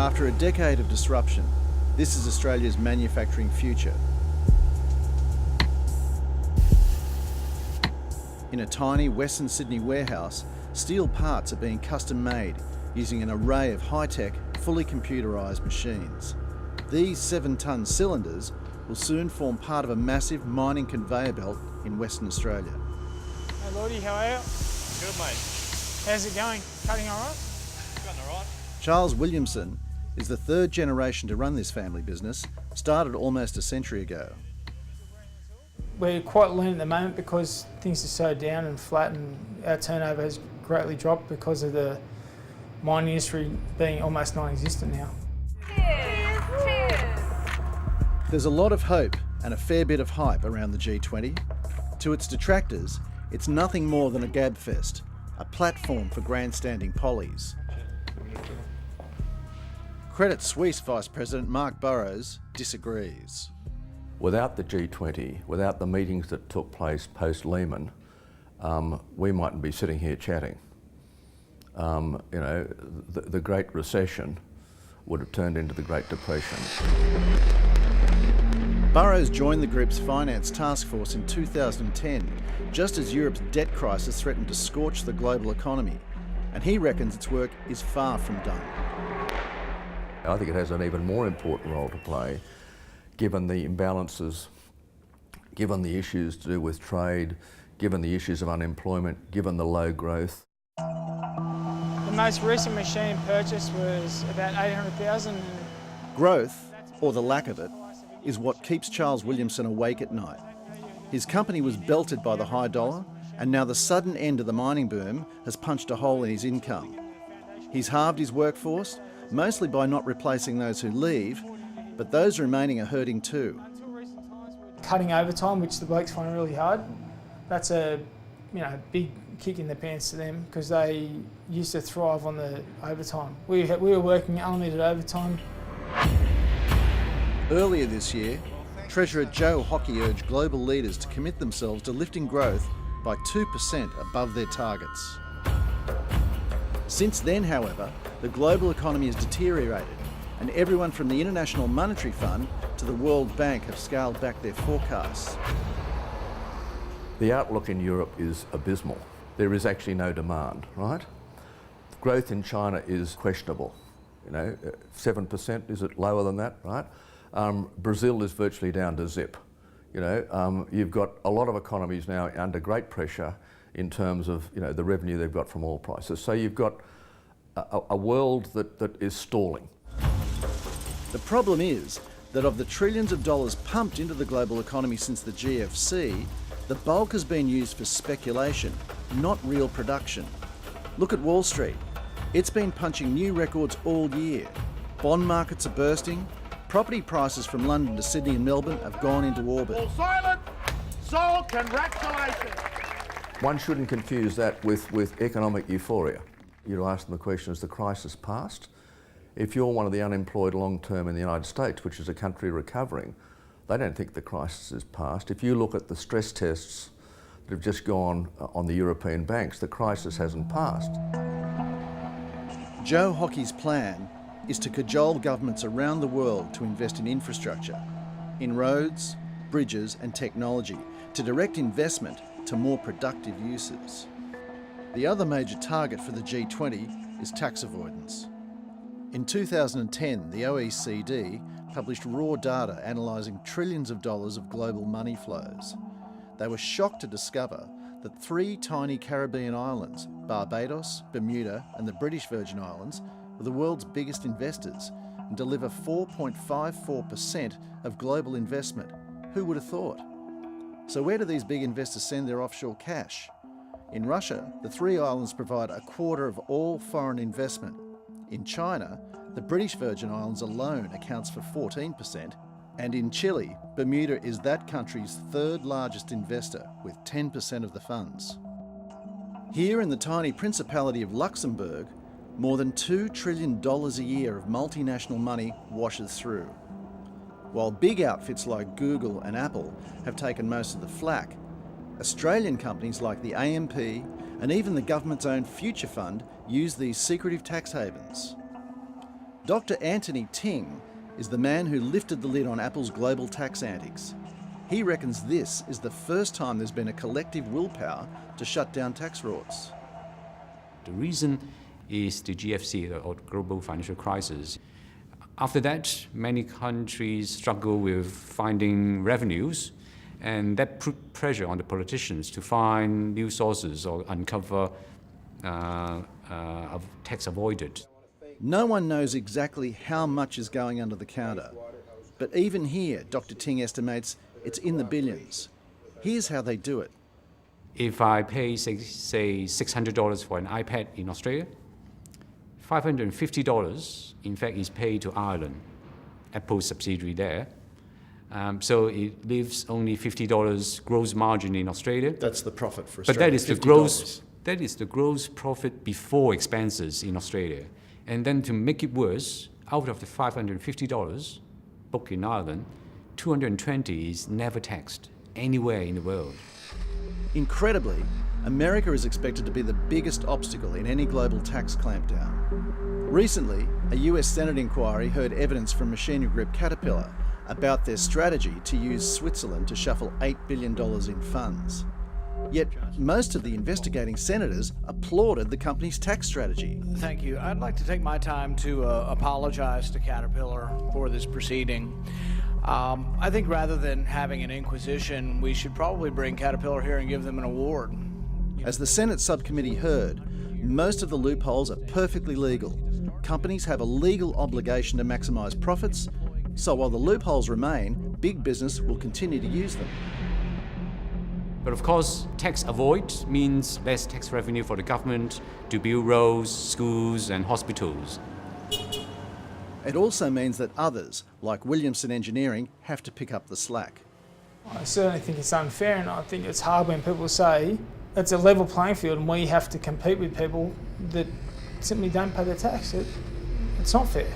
After a decade of disruption, this is Australia's manufacturing future. In a tiny Western Sydney warehouse, steel parts are being custom made using an array of high-tech, fully computerised machines. These 7-tonne cylinders will soon form part of a massive mining conveyor belt in Western Australia. Hey Lordy, how are you? Good, mate. How's it going? Cutting all right? Cutting all right. Charles Williamson is the third generation to run this family business, started almost a century ago. We're quite lean at the moment because things are so down and flat, and our turnover has greatly dropped because of the mining industry being almost non-existent now. Cheers! Cheers! There's a lot of hope and a fair bit of hype around the G20. To its detractors, it's nothing more than a gabfest, a platform for grandstanding pollies. Credit Suisse Vice President Mark Burrows disagrees. Without the G20, without the meetings that took place post-Lehman, we mightn't be sitting here chatting. The Great Recession would have turned into the Great Depression. Burrows joined the group's finance task force in 2010, just as Europe's debt crisis threatened to scorch the global economy, and he reckons its work is far from done. I think it has an even more important role to play, given the imbalances, given the issues to do with trade, given the issues of unemployment, given the low growth. The most recent machine purchase was about $800,000. Growth, or the lack of it, is what keeps Charles Williamson awake at night. His company was belted by the high dollar, and now the sudden end of the mining boom has punched a hole in his income. He's halved his workforce, mostly by not replacing those who leave, but those remaining are hurting too. Cutting overtime, which the blokes find really hard, that's a big kick in the pants to them because they used to thrive on the overtime. We were working unlimited overtime. Earlier this year, Treasurer Joe Hockey urged global leaders to commit themselves to lifting growth by 2% above their targets. Since then, however, the global economy has deteriorated, and everyone from the International Monetary Fund to the World Bank have scaled back their forecasts. The outlook in Europe is abysmal. There is actually no demand, right? Growth in China is questionable. 7%, is it lower than that, right? Brazil is virtually down to zip. You've got a lot of economies now under great pressure in terms of the revenue they've got from oil prices. So you've got a world that is stalling. The problem is that of the trillions of dollars pumped into the global economy since the GFC, the bulk has been used for speculation, not real production. Look at Wall Street. It's been punching new records all year. Bond markets are bursting. Property prices from London to Sydney and Melbourne have gone into orbit. All silent! So congratulations! One shouldn't confuse that with economic euphoria. You'd ask them the question, is the crisis past? If you're one of the unemployed long-term in the United States, which is a country recovering, they don't think the crisis is past. If you look at the stress tests that have just gone on the European banks, the crisis hasn't passed. Joe Hockey's plan is to cajole governments around the world to invest in infrastructure, in roads, bridges and technology, to direct investment to more productive uses. The other major target for the G20 is tax avoidance. In 2010, the OECD published raw data analysing trillions of dollars of global money flows. They were shocked to discover that 3 tiny Caribbean islands, Barbados, Bermuda and the British Virgin Islands, were the world's biggest investors and deliver 4.54% of global investment. Who would have thought? So where do these big investors send their offshore cash? In Russia, the 3 islands provide a quarter of all foreign investment. In China, the British Virgin Islands alone accounts for 14%, and in Chile, Bermuda is that country's 3rd largest investor with 10% of the funds. Here in the tiny Principality of Luxembourg, more than $2 trillion a year of multinational money washes through. While big outfits like Google and Apple have taken most of the flak, Australian companies like the AMP and even the government's own Future Fund use these secretive tax havens. Dr. Anthony Ting is the man who lifted the lid on Apple's global tax antics. He reckons this is the first time there's been a collective willpower to shut down tax rorts. The reason is the GFC, or global financial crisis. After that, many countries struggle with finding revenues, and that put pressure on the politicians to find new sources or uncover of tax avoided. No one knows exactly how much is going under the counter, but even here, Dr. Ting estimates it's in the billions. Here's how they do it. If I pay, say $600 for an iPad in Australia, $550, in fact, is paid to Ireland, Apple's subsidiary there. So it leaves only $50 gross margin in Australia. That's the profit for But Australia. that is the gross profit before expenses in Australia. And then to make it worse, out of the $550 booked in Ireland, $220 is never taxed anywhere in the world. Incredibly, America is expected to be the biggest obstacle in any global tax clampdown. Recently, a US Senate inquiry heard evidence from machinery group Caterpillar about their strategy to use Switzerland to shuffle $8 billion in funds. Yet most of the investigating senators applauded the company's tax strategy. Thank you. I'd like to take my time to apologize to Caterpillar for this proceeding. I think rather than having an inquisition, we should probably bring Caterpillar here and give them an award. As the Senate subcommittee heard, most of the loopholes are perfectly legal. Companies have a legal obligation to maximise profits, so while the loopholes remain, big business will continue to use them. But of course, tax avoid means less tax revenue for the government to build roads, schools and hospitals. It also means that others, like Williamson Engineering, have to pick up the slack. I certainly think it's unfair, and I think it's hard when people say it's a level playing field and we have to compete with people that simply don't pay their tax. It's not fair.